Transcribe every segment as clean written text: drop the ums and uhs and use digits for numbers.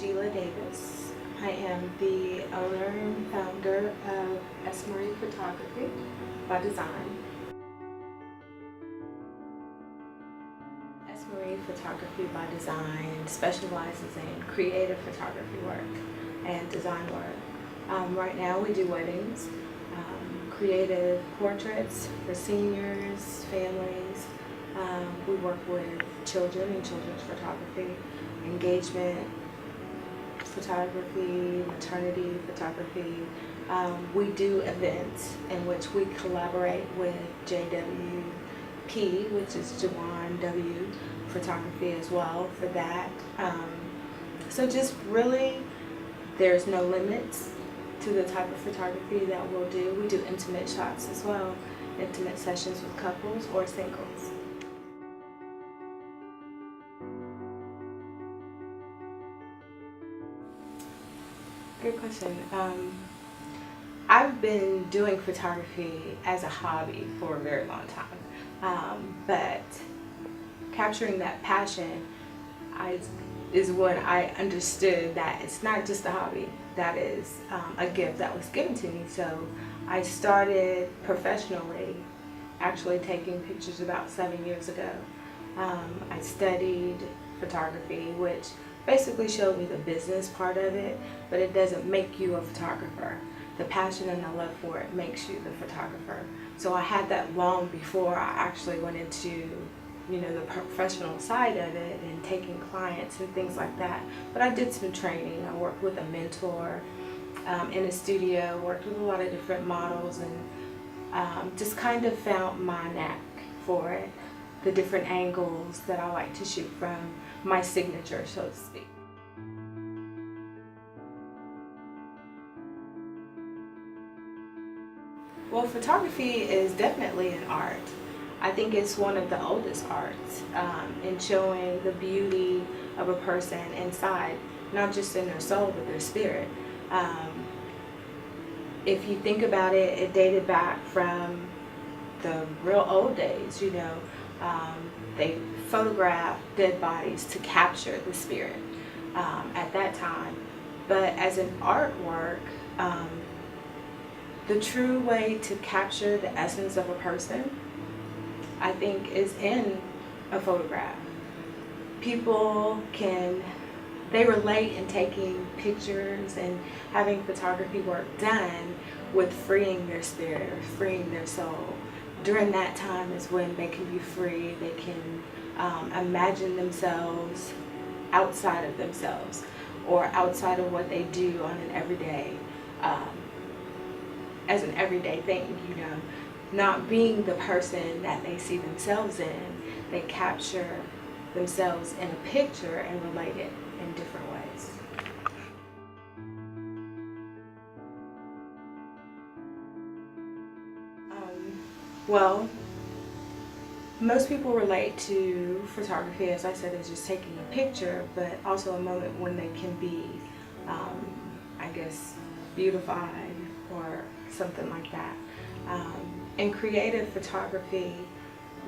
Sheila Davis. I am the owner and founder of S. Marie Photography by Design. S. Marie Photography by Design specializes in creative photography work and design work. Right now we do weddings, creative portraits for seniors, families. We work with children and children's photography, engagement photography, maternity photography. We do events in which we collaborate with JWP, which is Jawan W Photography as well for that. So just really, there's no limits to the type of photography that we'll do. We do intimate shots as well, intimate sessions with couples or singles. Good question. I've been doing photography as a hobby for a very long time, but capturing that passion is when I understood that it's not just a hobby, that is a gift that was given to me. So I started professionally actually taking pictures about 7 years ago. I studied photography, which basically showed me the business part of it, but it doesn't make you a photographer. The passion and the love for it makes you the photographer. So I had that long before I actually went into, the professional side of it and taking clients and things like that. But I did some training. I worked with a mentor in a studio, worked with a lot of different models, and just kind of found my knack for it, the different angles that I like to shoot from, my signature, so to speak. Well, photography is definitely an art. I think it's one of the oldest arts in showing the beauty of a person inside, not just in their soul, but their spirit. If you think about it, it dated back from the real old days, they photographed dead bodies to capture the spirit at that time. But as an artwork, the true way to capture the essence of a person, I think, is in a photograph. People they relate in taking pictures and having photography work done with freeing their spirit or freeing their soul. During that time is when they can be free, they can imagine themselves outside of themselves or outside of what they do on an everyday, as an everyday thing, not being the person that they see themselves in. They capture themselves in a picture and relate it in different ways. Well, most people relate to photography, as I said, as just taking a picture, but also a moment when they can be, beautified or something like that. In creative photography,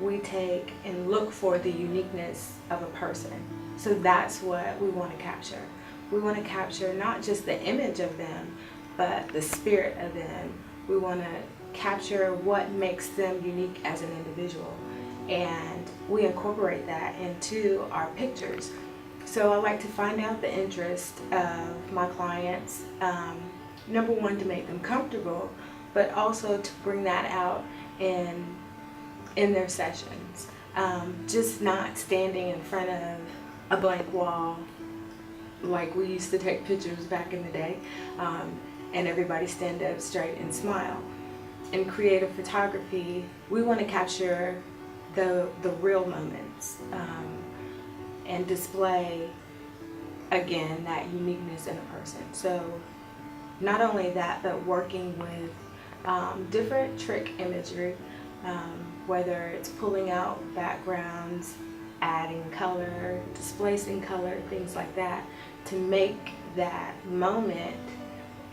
we take and look for the uniqueness of a person. So that's what we want to capture. We want to capture not just the image of them, but the spirit of them. We want to capture what makes them unique as an individual, and we incorporate that into our pictures. So I like to find out the interest of my clients, number one, to make them comfortable, but also to bring that out in their sessions. Just not standing in front of a blank wall like we used to take pictures back in the day, and everybody stand up straight and smile. In creative photography, we want to capture the real moments and display, again, that uniqueness in a person. So not only that, but working with different trick imagery, whether it's pulling out backgrounds, adding color, displacing color, things like that, to make that moment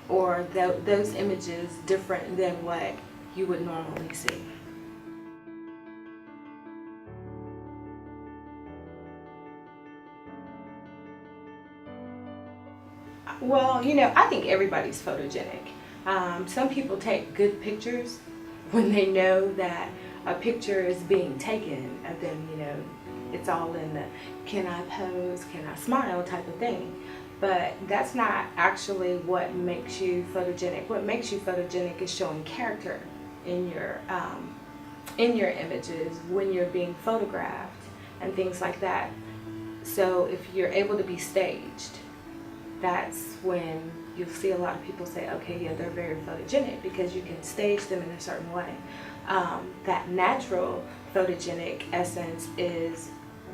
or those images different than what you would normally see. Well, you know, I think everybody's photogenic. Some people take good pictures when they know that a picture is being taken of them, you know, it's all in the can I pose, can I smile type of thing. But that's not actually what makes you photogenic. What makes you photogenic is showing character in your images when you're being photographed and things like that. So if you're able to be staged, that's when you'll see a lot of people say, okay, yeah, they're very photogenic, because you can stage them in a certain way. That natural photogenic essence is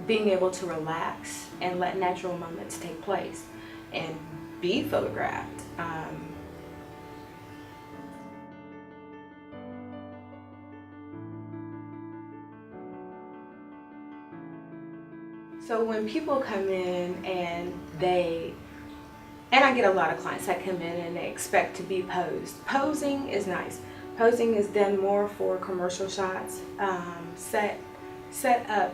being able to relax and let natural moments take place and be photographed. So when people come in and I get a lot of clients that come in and they expect to be posed. Posing is nice. Posing is done more for commercial shots, set up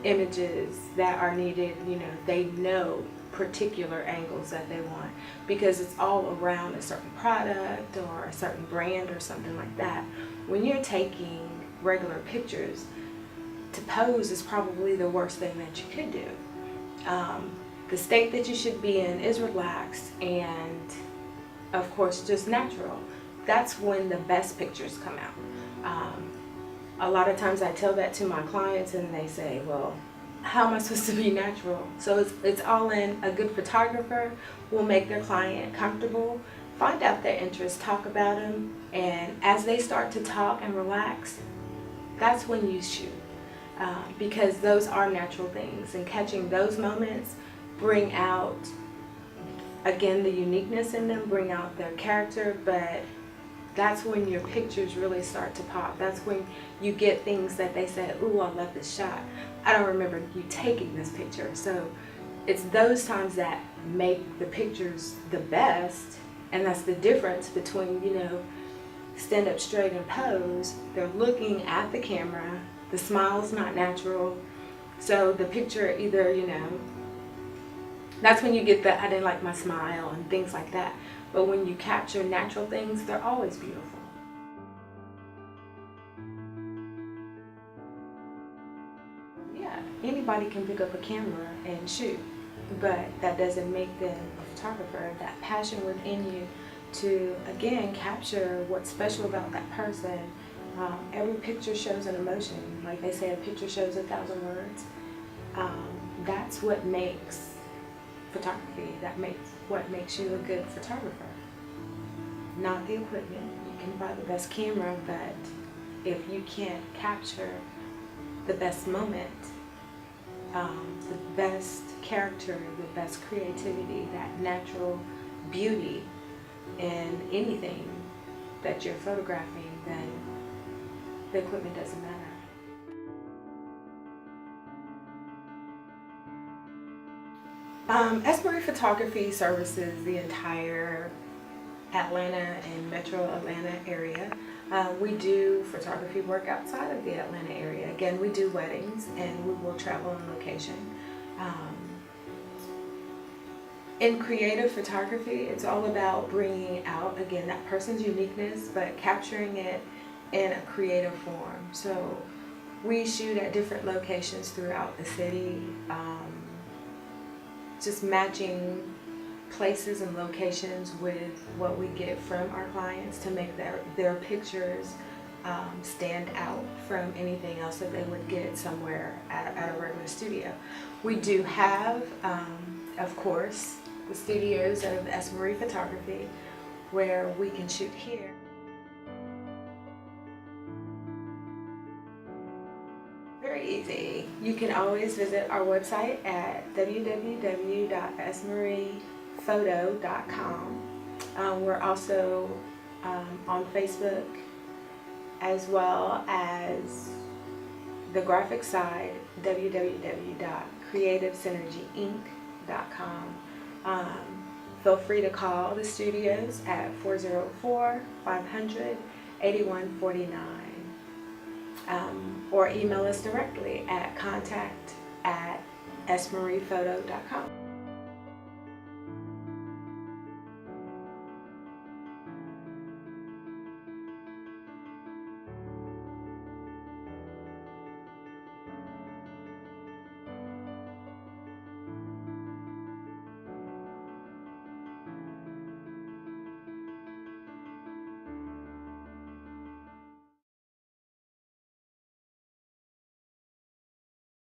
images that are needed, you know, they know particular angles that they want because it's all around a certain product or a certain brand or something like that. When you're taking regular pictures, to pose is probably the worst thing that you could do. The state that you should be in is relaxed and, of course, just natural. That's when the best pictures come out. A lot of times I tell that to my clients and they say, well, how am I supposed to be natural? So it's all in. A good photographer will make their client comfortable, find out their interests, talk about them, and as they start to talk and relax, that's when you shoot. Because those are natural things, and catching those moments bring out, again, the uniqueness in them, bring out their character, but that's when your pictures really start to pop. That's when you get things that they say, ooh, I love this shot. I don't remember you taking this picture. So it's those times that make the pictures the best, and that's the difference between, you know, stand up straight and pose. They're looking at the camera, the smile's not natural, so the picture either, you know, that's when you get the I didn't like my smile and things like that. But when you capture natural things, they're always beautiful. Yeah, anybody can pick up a camera and shoot, but that doesn't make them a photographer. That passion within you to, again, capture what's special about that person. Every picture shows an emotion. Like they say, a picture shows 1,000 words. That's what makes photography. What makes you a good photographer. Not the equipment. You can buy the best camera, but if you can't capture the best moment, the best character, the best creativity, that natural beauty in anything that you're photographing, then the equipment doesn't matter. Esmery Photography services the entire Atlanta and Metro Atlanta area. We do photography work outside of the Atlanta area. Again, we do weddings and we will travel on location. In creative photography, it's all about bringing out, again, that person's uniqueness, but capturing it in a creative form. So we shoot at different locations throughout the city, just matching places and locations with what we get from our clients to make their pictures stand out from anything else that they would get somewhere at a regular studio. We do have, of course, the studios of Esmery Photography where we can shoot here. Very easy. You can always visit our website at www.esmeryphoto.com. We're also on Facebook, as well as the graphic side, www.creativesynergyinc.com. Feel free to call the studios at 404-500-8149. Or email us directly at contact@esmeryphoto.com.